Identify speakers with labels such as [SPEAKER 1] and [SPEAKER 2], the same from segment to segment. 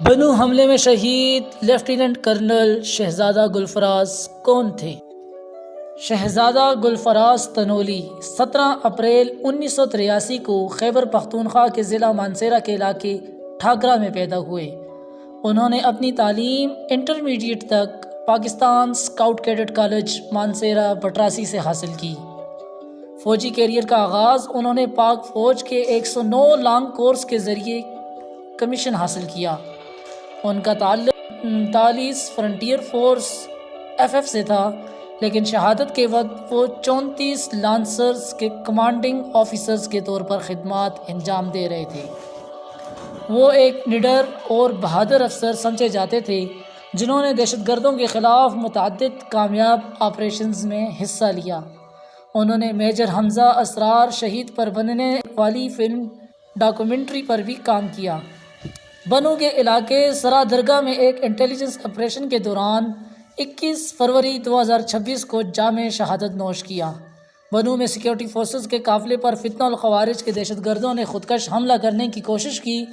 [SPEAKER 1] بنو حملے میں شہید لیفٹیننٹ کرنل شہزادہ گلفراز کون تھے؟ شہزادہ گلفراز تنولی 17 اپریل 1983 کو خیبر پختونخوا کے ضلع مانسہرہ کے علاقے ٹھاکرا میں پیدا ہوئے۔ انہوں نے اپنی تعلیم انٹرمیڈیٹ تک Pakistan scout cadet college Mansehra Batrasi سے حاصل کی۔ فوجی کیریئر کا آغاز انہوں نے پاک فوج کے 109 لانگ کورس کے ذریعے کمیشن حاصل کیا۔ ان کا تعلق 39 فرنٹیئر فورس FF سے تھا، لیکن شہادت کے وقت وہ 34 لانسرز کے کمانڈنگ آفیسرز کے طور پر خدمات انجام دے رہے تھے۔ وہ ایک نڈر اور بہادر افسر سمجھے جاتے تھے جنہوں نے دہشت گردوں کے خلاف متعدد کامیاب آپریشنز میں حصہ لیا۔ انہوں نے میجر حمزہ اسرار شہید پر بننے والی فلم ڈاکومنٹری پر بھی کام کیا۔ بنو کے علاقے سرا درگاہ میں ایک انٹیلیجنس آپریشن کے دوران 21 فروری 2026 کو جامِ شہادت نوش کیا۔ بنو میں سیکیورٹی فورسز کے قافلے پر فتنہ الخوارج کے دہشت گردوں نے خودکش حملہ کرنے کی کوشش کی۔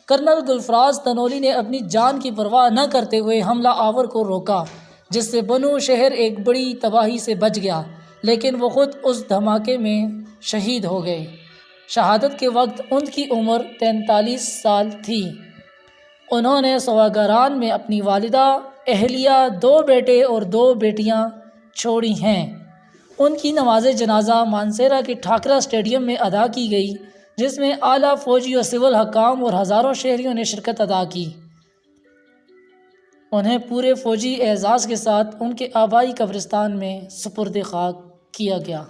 [SPEAKER 1] کرنل گلفراز تنولی نے اپنی جان کی پرواہ نہ کرتے ہوئے حملہ آور کو روکا، جس سے بنو شہر ایک بڑی تباہی سے بچ گیا، لیکن وہ خود اس دھماکے میں شہید ہو گئے۔ شہادت کے وقت ان کی عمر 43 سال تھی۔ انہوں نے سواگران میں اپنی والدہ، اہلیہ، 2 بیٹے اور 2 بیٹیاں چھوڑی ہیں۔ ان کی نماز جنازہ مانسہرہ کے ٹھاکرا اسٹیڈیم میں ادا کی گئی، جس میں اعلیٰ فوجی و سول حکام اور ہزاروں شہریوں نے شرکت ادا کی۔ انہیں پورے فوجی اعزاز کے ساتھ ان کے آبائی قبرستان میں سپرد خاک کیا گیا۔